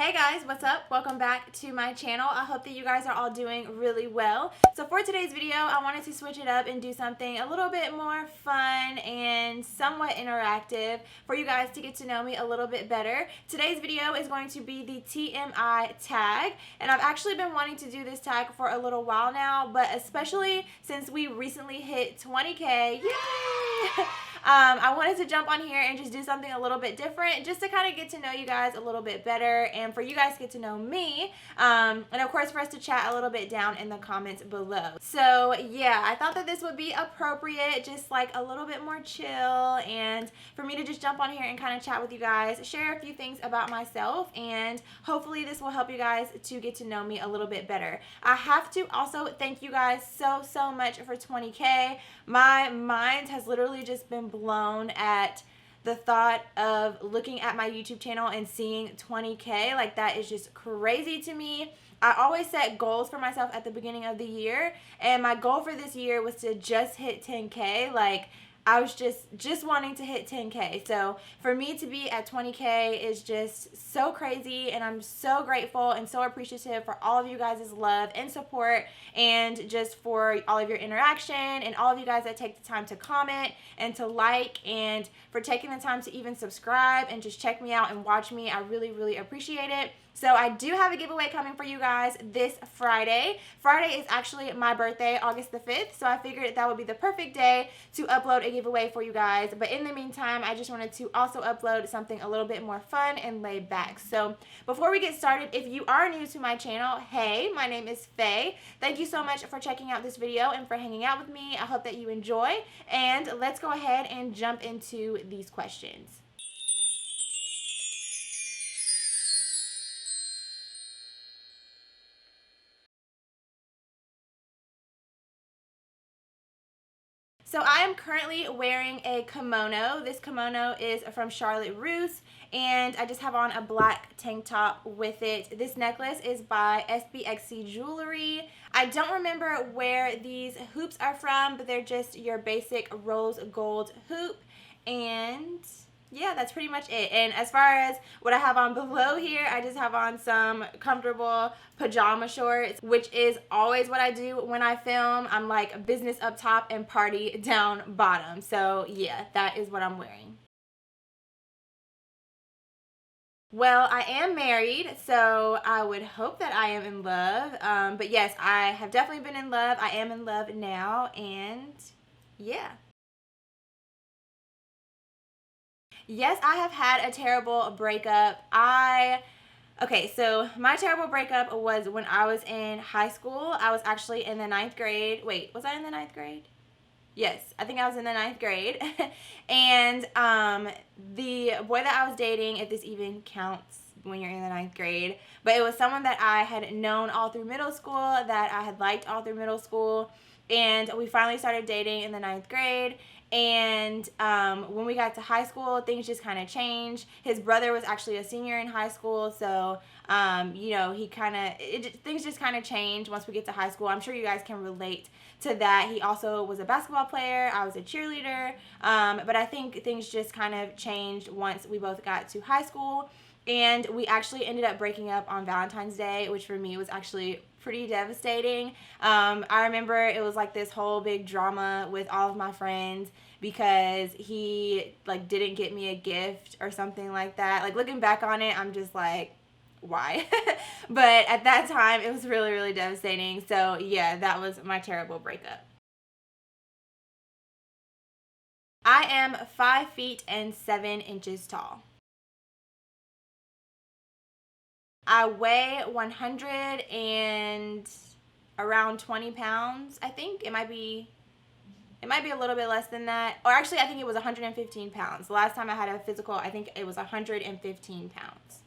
Hey guys, what's up? Welcome back to my channel. I hope that you guys are all doing really well. So for today's video, I wanted to switch it up and do something a little bit more fun and somewhat interactive for you guys to get to know me a little bit better. Today's video is going to be the TMI tag, and I've actually been wanting to do this tag for a little while now, but especially since we recently hit 20K, yay! I wanted to jump on here and just do something a little bit different just to kind of get to know you guys a little bit better and for you guys to get to know me, and of course for us to chat a little bit down in the comments below. So yeah, I thought that this would be appropriate, just like a little bit more chill, and for me to just jump on here and kind of chat with you guys, share a few things about myself, and hopefully this will help you guys to get to know me a little bit better. I have to also thank you guys so much for 20K. My mind has literally just been blown at the thought of looking at my YouTube channel and seeing 20K. Like, that is just crazy to me. I always set goals for myself at the beginning of the year, and my goal for this year was to just hit 10K. Like, I was just wanting to hit 10K. So for me to be at 20K is just so crazy, and I'm so grateful and so appreciative for all of you guys' love and support, and just for all of your interaction and all of you guys that take the time to comment and to like, and for taking the time to even subscribe and just check me out and watch me. I really appreciate it. So I do have a giveaway coming for you guys this Friday. Friday is actually my birthday, August the 5th, so I figured that would be the perfect day to upload a giveaway for you guys. But in the meantime, I just wanted to also upload something a little bit more fun and laid back. So before we get started, if you are new to my channel, hey, my name is Faye. Thank you so much for checking out this video and for hanging out with me. I hope that you enjoy, and let's go ahead and jump into these questions. So I am currently wearing a kimono. This kimono is from Charlotte Russe, and I just have on a black tank top with it. This necklace is by SBXC Jewelry. I don't remember where these hoops are from, but they're just your basic rose gold hoop, and yeah, that's pretty much it. And as far as what I have on below here, I just have on some comfortable pajama shorts, which is always what I do when I film. I'm like business up top and party down bottom. So yeah, that is what I'm wearing. Well, I am married, so I would hope that I am in love. But yes, I have definitely been in love. I am in love now, and yeah. Yes, I have had a terrible breakup. Okay, so my terrible breakup was when I was in high school. I was actually in the 9th grade. Wait, was I in the 9th grade? Yes, I think I was in the 9th grade. And the boy that I was dating, if this even counts when you're in the 9th grade, but it was someone that I had known all through middle school, that I had liked all through middle school, and we finally started dating in the 9th grade. And when we got to high school, things just kind of changed. His brother was actually a senior in high school, so you know, things just kind of changed once we get to high school. I'm sure you guys can relate to that. He also was a basketball player. I was a cheerleader, but I think things just kind of changed once we both got to high school. And we actually ended up breaking up on Valentine's Day, which for me was actually pretty devastating. I remember it was like this whole big drama with all of my friends because he like didn't get me a gift or something like that. Like, looking back on it, I'm just like, why? But at that time, it was really devastating. So yeah, that was my terrible breakup. I am 5 feet and 7 inches tall. I weigh 100 and around 20 pounds. I think it might be a little bit less than that. Or actually, I think it was 115 pounds. The last time I had a physical, I think it was 115 pounds.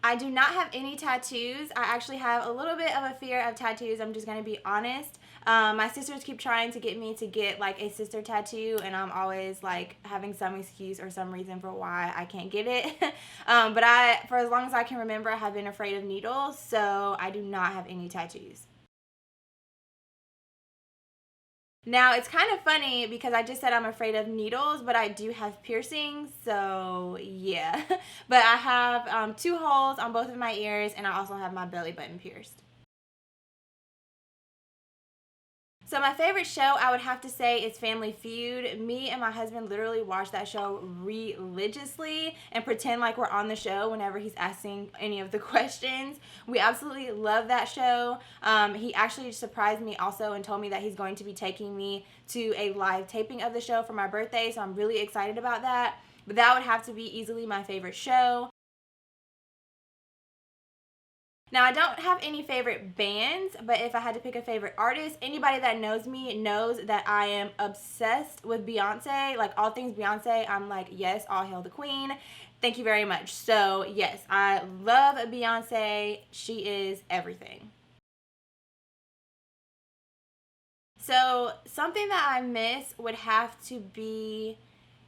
I do not have any tattoos. I actually have a little bit of a fear of tattoos. I'm just going to be honest. My sisters keep trying to get me to get like a sister tattoo, and I'm always like having some excuse or some reason for why I can't get it. But for as long as I can remember, I have been afraid of needles, so I do not have any tattoos. Now, it's kind of funny because I just said I'm afraid of needles, but I do have piercings, so yeah. But I have 2 holes on both of my ears, and I also have my belly button pierced. So my favorite show, I would have to say, is Family Feud. Me and my husband literally watch that show religiously and pretend like we're on the show whenever he's asking any of the questions. We absolutely love that show. He actually surprised me also and told me that he's going to be taking me to a live taping of the show for my birthday, so I'm really excited about that. But that would have to be easily my favorite show. Now, I don't have any favorite bands, but if I had to pick a favorite artist, anybody that knows me knows that I am obsessed with Beyonce. Like, all things Beyonce, I'm like, yes, all hail the queen. Thank you very much. So, yes, I love Beyonce. She is everything. So, something that I miss would have to be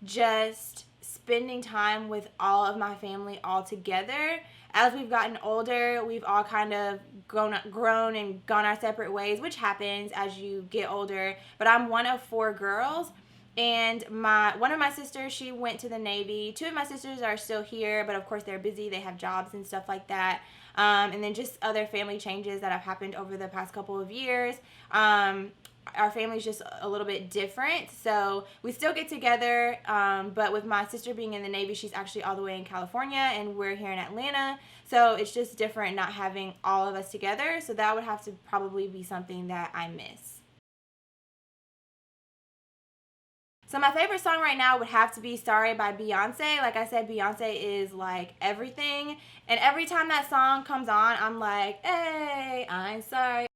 just spending time with all of my family all together. As we've gotten older, we've all kind of grown and gone our separate ways, which happens as you get older. But I'm one of 4 girls, and one of my sisters, she went to the Navy. 2 of my sisters are still here, but of course they're busy. They have jobs and stuff like that. And then just other family changes that have happened over the past couple of years. Our family's just a little bit different, so we still get together, but with my sister being in the Navy, she's actually all the way in California, and we're here in Atlanta, so it's just different not having all of us together, so that would have to probably be something that I miss. So my favorite song right now would have to be Sorry by Beyonce. Like I said, Beyonce is like everything, and every time that song comes on, I'm like, hey, I'm sorry.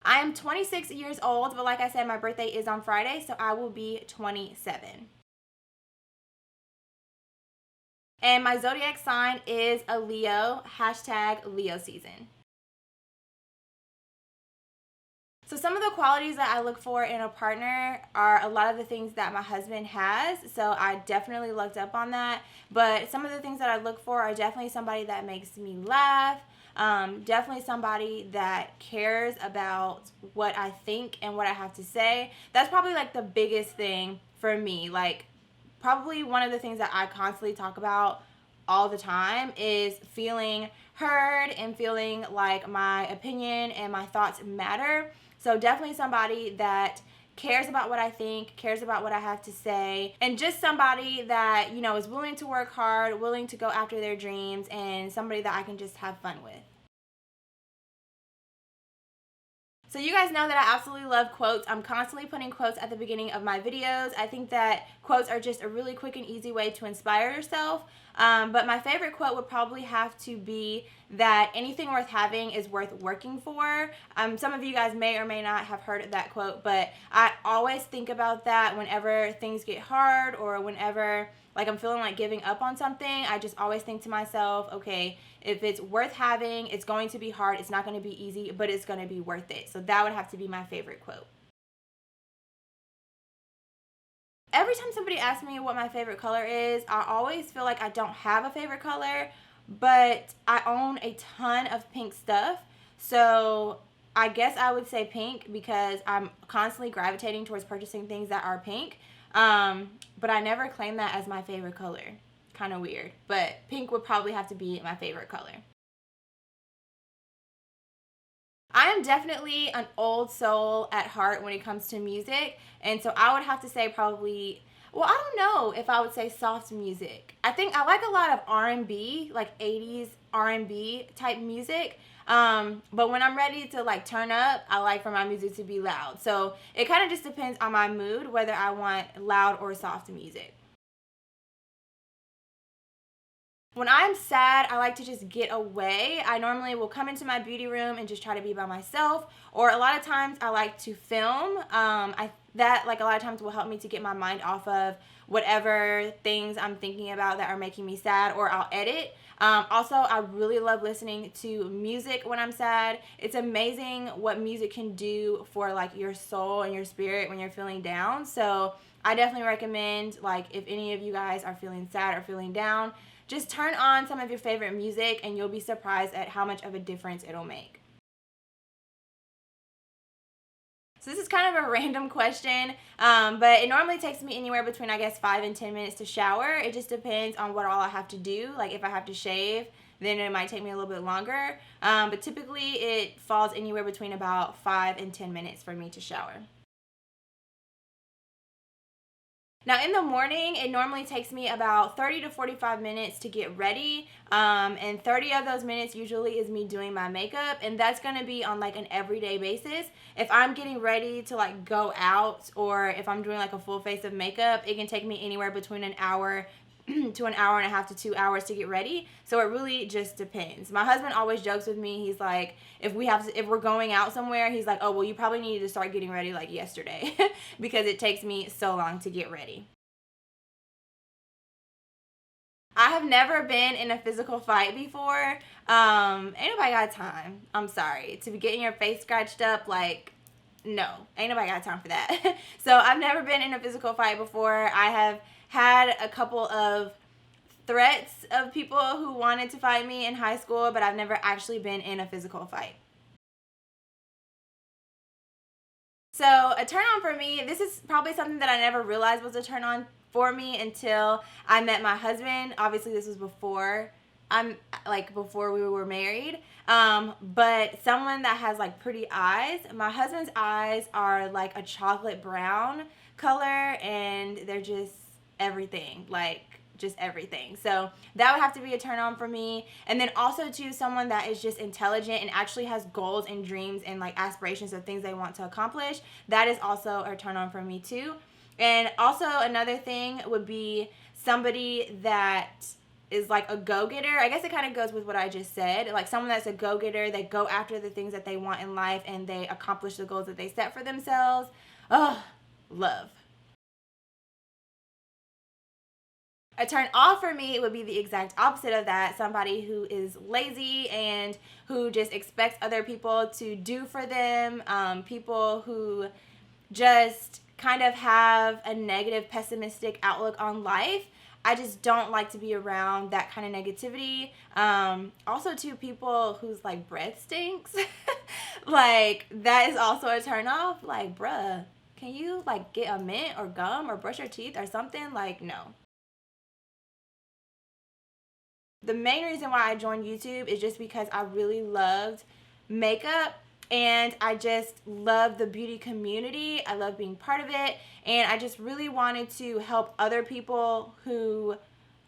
I am 26 years old, but like I said, my birthday is on Friday, so I will be 27. And my zodiac sign is a Leo, #Leo season. So some of the qualities that I look for in a partner are a lot of the things that my husband has, so I definitely looked up on that. But some of the things that I look for are definitely somebody that makes me laugh, definitely somebody that cares about what I think and what I have to say. That's probably like the biggest thing for me. Like, probably one of the things that I constantly talk about all the time is feeling heard and feeling like my opinion and my thoughts matter. So definitely somebody that cares about what I think, cares about what I have to say, and just somebody that, you know, is willing to work hard, willing to go after their dreams, and somebody that I can just have fun with. So you guys know that I absolutely love quotes. I'm constantly putting quotes at the beginning of my videos. I think that quotes are just a really quick and easy way to inspire yourself. But my favorite quote would probably have to be that anything worth having is worth working for. Some of you guys may or may not have heard that quote, but I always think about that whenever things get hard or whenever like I'm feeling like giving up on something. I just always think to myself, okay, if it's worth having, it's going to be hard, it's not going to be easy, but it's going to be worth it. So that would have to be my favorite quote. Every time somebody asks me what my favorite color is, I always feel like I don't have a favorite color, but I own a ton of pink stuff. So I guess I would say pink because I'm constantly gravitating towards purchasing things that are pink. But I never claim that as my favorite color. Kind of weird, but pink would probably have to be my favorite color. I am definitely an old soul at heart when it comes to music, and so I would have to say probably, well, I don't know if I would say soft music. I think I like a lot of R&B, like 80s R&B type music, but when I'm ready to like turn up, I like for my music to be loud. So it kind of just depends on my mood whether I want loud or soft music. When I'm sad, I like to just get away. I normally will come into my beauty room and just try to be by myself. Or a lot of times I like to film. That like a lot of times will help me to get my mind off of whatever things I'm thinking about that are making me sad, or I'll edit. Also, I really love listening to music when I'm sad. It's amazing what music can do for like your soul and your spirit when you're feeling down. So I definitely recommend, like, if any of you guys are feeling sad or feeling down, just turn on some of your favorite music and you'll be surprised at how much of a difference it'll make. So this is kind of a random question, but it normally takes me anywhere between, I guess, 5 and 10 minutes to shower. It just depends on what all I have to do. Like if I have to shave, then it might take me a little bit longer. But typically it falls anywhere between about 5 and 10 minutes for me to shower. Now in the morning, it normally takes me about 30 to 45 minutes to get ready, and 30 of those minutes usually is me doing my makeup, and that's going to be on like an everyday basis. If I'm getting ready to like go out, or if I'm doing like a full face of makeup, it can take me anywhere between an hour to an hour and a half to 2 hours to get ready. So it really just depends. My husband always jokes with me. He's like, if we're going out somewhere, he's like, oh, well, you probably needed to start getting ready like yesterday because it takes me so long to get ready. I have never been in a physical fight before. Ain't nobody got time. I'm sorry. To be getting your face scratched up, like, no. Ain't nobody got time for that. So I've never been in a physical fight before. I have had a couple of threats of people who wanted to fight me in high school, but I've never actually been in a physical fight. So a turn on for me, this is probably something that I never realized was a turn on for me until I met my husband. Obviously this was before before we were married. But someone that has like pretty eyes. My husband's eyes are like a chocolate brown color, and they're just everything, like just everything. So that would have to be a turn on for me. And then also to someone that is just intelligent and actually has goals and dreams and like aspirations of things they want to accomplish. That is also a turn on for me too. And also another thing would be somebody that is like a go-getter. I guess it kind of goes with what I just said. Like someone that's a go-getter, they go after the things that they want in life and they accomplish the goals that they set for themselves. Oh, love. A turn off for me would be the exact opposite of that. Somebody who is lazy and who just expects other people to do for them. People who just kind of have a negative, pessimistic outlook on life. I just don't like to be around that kind of negativity. Also to people whose like breath stinks. Like that is also a turn off. Like, bruh, can you like get a mint or gum or brush your teeth or something? Like, no. The main reason why I joined YouTube is just because I really loved makeup and I just love the beauty community. I love being part of it, and I just really wanted to help other people who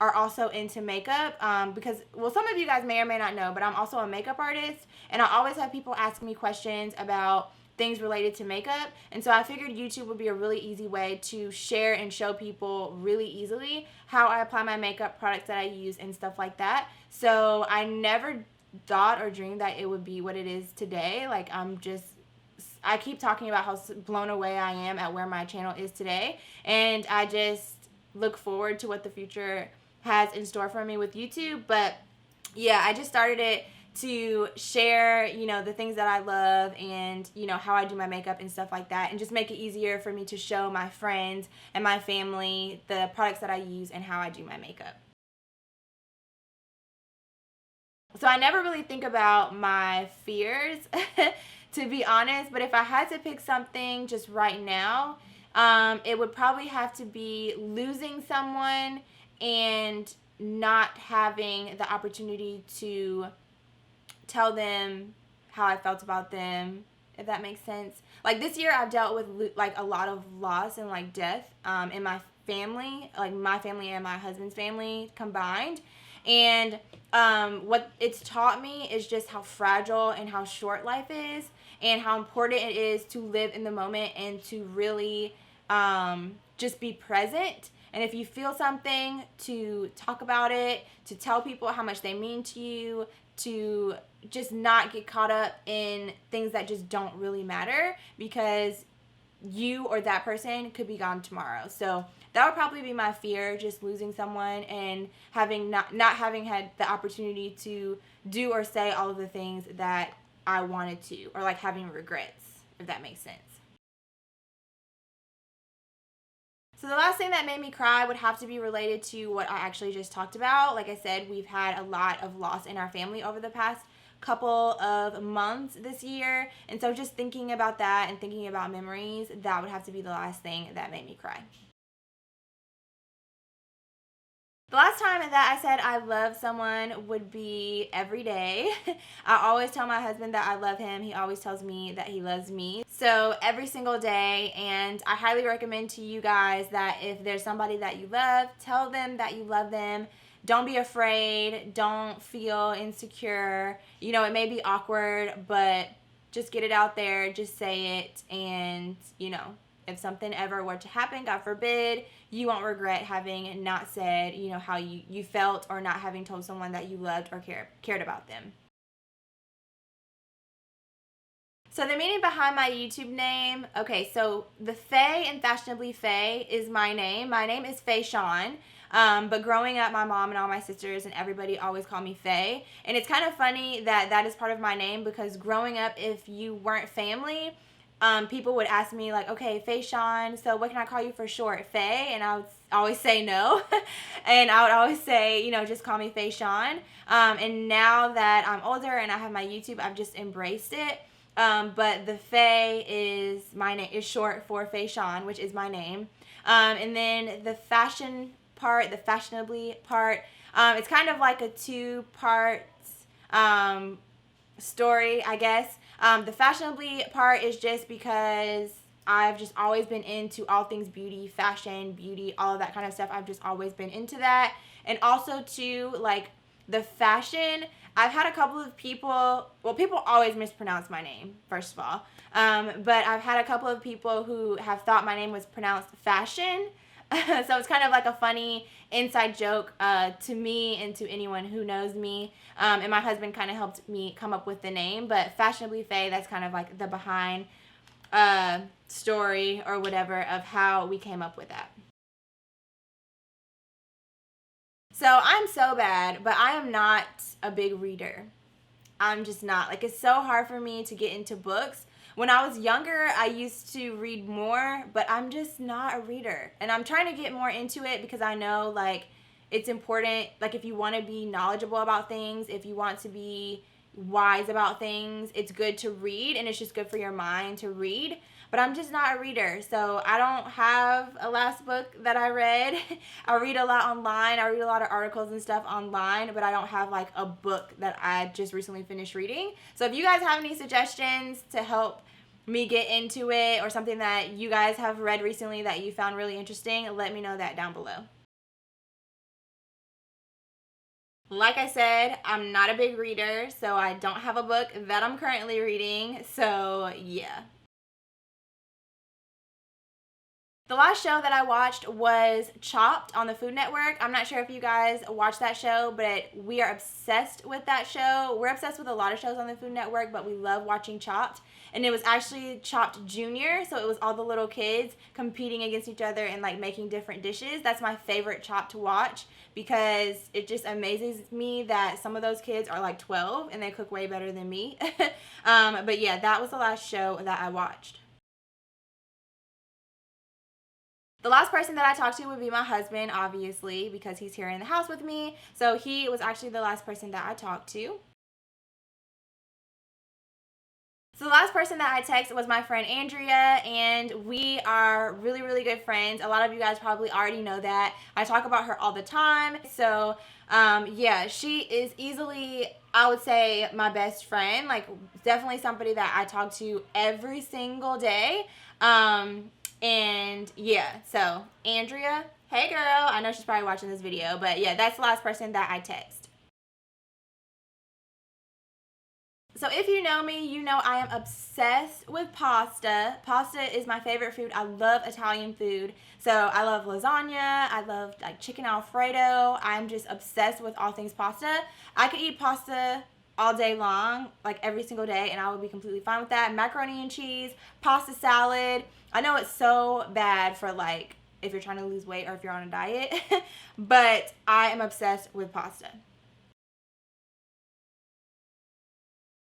are also into makeup, because, well, some of you guys may or may not know, but I'm also a makeup artist, and I always have people ask me questions about things related to makeup, and so I figured YouTube would be a really easy way to share and show people really easily how I apply my makeup, products that I use, and stuff like that. So I never thought or dreamed that it would be what it is today. Like, I keep talking about how blown away I am at where my channel is today, and I just look forward to what the future has in store for me with YouTube. But yeah, I just started it to share, you know, the things that I love and, you know, how I do my makeup and stuff like that, and just make it easier for me to show my friends and my family the products that I use and how I do my makeup. So I never really think about my fears, to be honest, but if I had to pick something just right now, it would probably have to be losing someone and not having the opportunity to tell them how I felt about them, if that makes sense. Like this year I've dealt with like a lot of loss and like death in my family, like my family and my husband's family combined. And what it's taught me is just how fragile and how short life is, and how important it is to live in the moment and to really just be present. And if you feel something, to talk about it, to tell people how much they mean to you, to just not get caught up in things that just don't really matter, because you or that person could be gone tomorrow. So that would probably be my fear, just losing someone and having not having had the opportunity to do or say all of the things that I wanted to, or like having regrets, if that makes sense. So the last thing that made me cry would have to be related to what I actually just talked about. Like I said, we've had a lot of loss in our family over the past couple of months this year. And so just thinking about that and thinking about memories, that would have to be the last thing that made me cry. The last time that I said I love someone would be every day. I always tell my husband that I love him. He always tells me that he loves me. So every single day, and I highly recommend to you guys that if there's somebody that you love, tell them that you love them. Don't be afraid. Don't feel insecure. You know, it may be awkward, but just get it out there. Just say it. And, you know, if something ever were to happen, God forbid, you won't regret having not said, you know, how you felt, or not having told someone that you loved or cared about them. So the meaning behind my YouTube name, okay, so the Faye in Fashionably Faye is my name. My name is Faye Sean. But growing up, my mom and all my sisters and everybody always called me Faye. And it's kind of funny that that is part of my name, because growing up, if you weren't family, people would ask me like, okay, Faye Sean, so what can I call you for short? Faye? And I would always say no. And I would always say, you know, just call me Faye Sean. And now that I'm older and I have my YouTube, I've just embraced it. But the Faye is my name, is short for Faye Sean, which is my name. And then the fashion part, the fashionably part, it's kind of like a two-part story, I guess. The fashionably part is just because I've just always been into all things beauty, fashion, beauty, all of that kind of stuff. I've just always been into that. And also too, like the fashion, I've had a couple of people, well, people always mispronounce my name, first of all. But I've had a couple of people who have thought my name was pronounced fashion. So it's kind of like a funny inside joke to me and to anyone who knows me. And my husband kind of helped me come up with the name. But Fashionably Faye, that's kind of like the behind story or whatever of how we came up with that. So I'm so bad, but I am not a big reader. I'm just not. Like, it's so hard for me to get into books. When I was younger, I used to read more, but I'm just not a reader. And I'm trying to get more into it because I know, like, it's important. Like, if you want to be knowledgeable about things, if you want to be wise about things, it's good to read, and it's just good for your mind to read. But I'm just not a reader, so I don't have a last book that I read. I read a lot online. I read a lot of articles and stuff online, but I don't have like a book that I just recently finished reading. So if you guys have any suggestions to help me get into it, or something that you guys have read recently that you found really interesting, let me know that down below. Like I said, I'm not a big reader, so I don't have a book that I'm currently reading, so yeah. The last show that I watched was Chopped on the Food Network. I'm not sure if you guys watch that show, but we are obsessed with that show. We're obsessed with a lot of shows on the Food Network, but we love watching Chopped. And it was actually Chopped Junior, so it was all the little kids competing against each other and like making different dishes. That's my favorite Chopped to watch, because it just amazes me that some of those kids are like 12 and they cook way better than me. But yeah, that was the last show that I watched. The last person that I talked to would be my husband, obviously, because he's here in the house with me. So he was actually the last person that I talked to. So the last person that I texted was my friend Andrea, and we are really, really good friends. A lot of you guys probably already know that. I talk about her all the time. So yeah, she is easily, I would say, my best friend. Like, definitely somebody that I talk to every single day. And yeah, so Andrea, hey girl, I know she's probably watching this video, but yeah, that's the last person that I text. So if you know me, you know I am obsessed with pasta. Pasta is my favorite food. I love Italian food. So I love lasagna. I love like chicken Alfredo. I'm just obsessed with all things pasta. I could eat pasta all day long, like every single day, and I would be completely fine with that. Macaroni and cheese, pasta salad. I know it's so bad for like if you're trying to lose weight or if you're on a diet, but I am obsessed with pasta.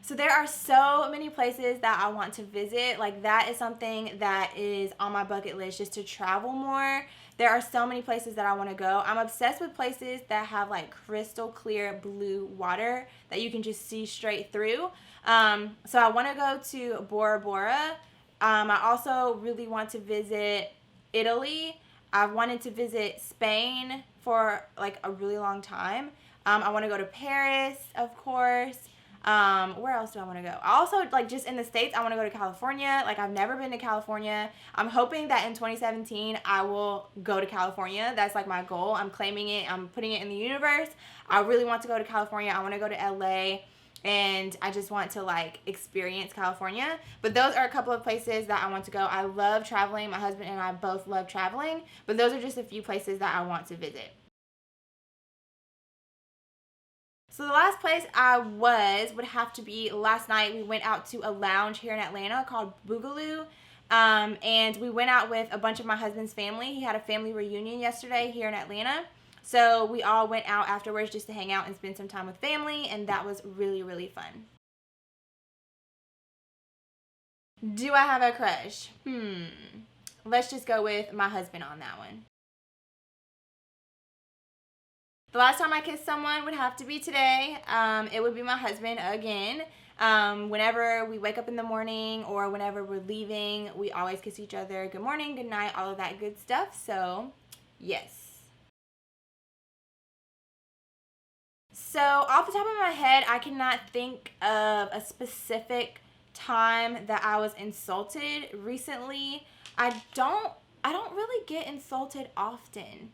So there are so many places that I want to visit. Like, that is something that is on my bucket list, just to travel more, There are so many places that I want to go. I'm obsessed with places that have like crystal clear blue water that you can just see straight through. So I want to go to Bora Bora. I also really want to visit Italy. I've wanted to visit Spain for like a really long time. I want to go to Paris, of course. Where else do I want to go? I also, like, just in the States, I want to go to California. Like, I've never been to California. I'm hoping that in 2017, I will go to California. That's, like, my goal. I'm claiming it. I'm putting it in the universe. I really want to go to California. I want to go to LA. And I just want to, like, experience California. But those are a couple of places that I want to go. I love traveling. My husband and I both love traveling. But those are just a few places that I want to visit. So the last place I would have to be last night. We went out to a lounge here in Atlanta called Boogaloo. And we went out with a bunch of my husband's family. He had a family reunion yesterday here in Atlanta. So we all went out afterwards just to hang out and spend some time with family. And that was really, really fun. Do I have a crush? Let's just go with my husband on that one. The last time I kissed someone would have to be today. It would be my husband again. Whenever we wake up in the morning or whenever we're leaving, we always kiss each other. Good morning, good night, all of that good stuff. So, yes. So, off the top of my head, I cannot think of a specific time that I was insulted recently. I don't really get insulted often.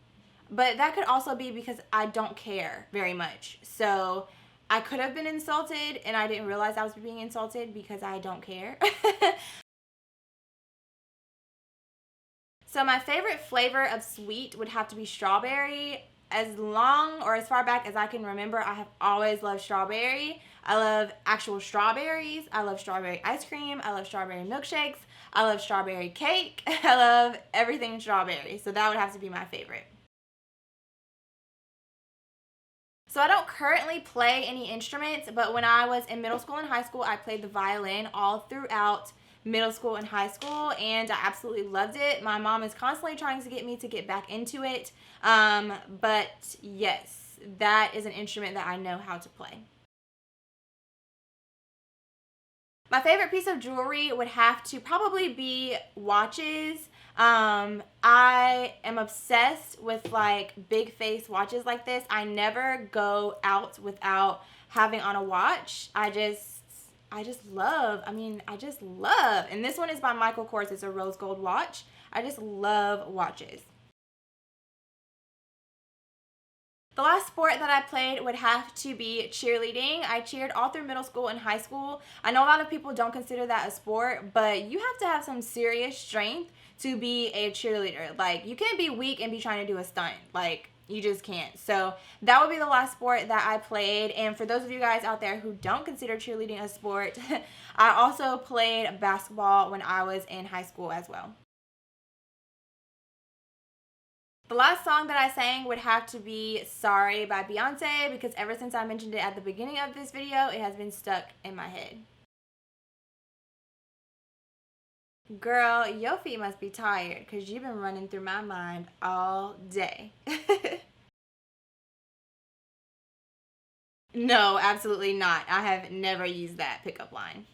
But that could also be because I don't care very much. So I could have been insulted and I didn't realize I was being insulted because I don't care. So my favorite flavor of sweet would have to be strawberry. As long or as far back as I can remember, I have always loved strawberry. I love actual strawberries. I love strawberry ice cream. I love strawberry milkshakes. I love strawberry cake. I love everything strawberry. So that would have to be my favorite. So I don't currently play any instruments, but when I was in middle school and high school, I played the violin all throughout middle school and high school, and I absolutely loved it. My mom is constantly trying to get me to get back into it, but yes, that is an instrument that I know how to play. My favorite piece of jewelry would have to probably be watches. I am obsessed with like big face watches like this. I never go out without having on a watch. I just love, and this one is by Michael Kors. It's a rose gold watch. I just love watches. The last sport that I played would have to be cheerleading. I cheered all through middle school and high school. I know a lot of people don't consider that a sport, but you have to have some serious strength to be a cheerleader. Like, you can't be weak and be trying to do a stunt. Like, you just can't. So that would be the last sport that I played. And for those of you guys out there who don't consider cheerleading a sport, I also played basketball when I was in high school as well. The last song that I sang would have to be Sorry by Beyonce, because ever since I mentioned it at the beginning of this video, it has been stuck in my head. Girl, your feet must be tired because you've been running through my mind all day. No, absolutely not. I have never used that pickup line.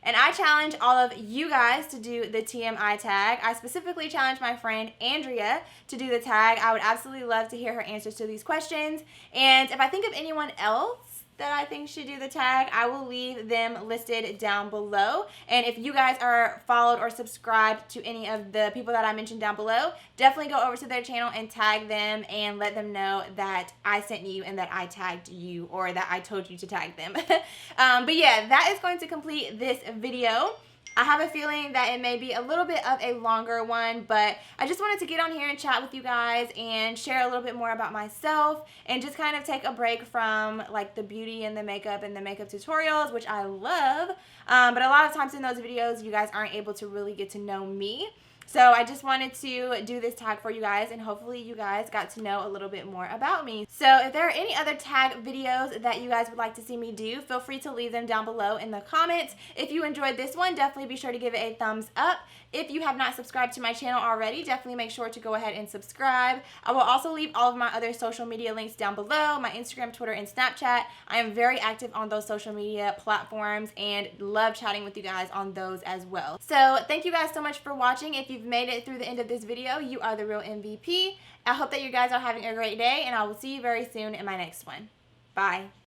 And I challenge all of you guys to do the TMI tag. I specifically challenge my friend Andrea to do the tag. I would absolutely love to hear her answers to these questions. And if I think of anyone else that I think should do the tag, I will leave them listed down below. And if you guys are followed or subscribed to any of the people that I mentioned down below, definitely go over to their channel and tag them and let them know that I sent you and that I tagged you, or that I told you to tag them. But yeah, that is going to complete this video. I have a feeling that it may be a little bit of a longer one, but I just wanted to get on here and chat with you guys and share a little bit more about myself and just kind of take a break from like the beauty and the makeup tutorials, which I love. But a lot of times in those videos, you guys aren't able to really get to know me. So I just wanted to do this tag for you guys, and hopefully you guys got to know a little bit more about me. So if there are any other tag videos that you guys would like to see me do, feel free to leave them down below in the comments. If you enjoyed this one, definitely be sure to give it a thumbs up. If you have not subscribed to my channel already, definitely make sure to go ahead and subscribe. I will also leave all of my other social media links down below, my Instagram, Twitter, and Snapchat. I am very active on those social media platforms and love chatting with you guys on those as well. So thank you guys so much for watching. If you've made it through the end of this video, you are the real MVP. I hope that you guys are having a great day, and I will see you very soon in my next one. Bye.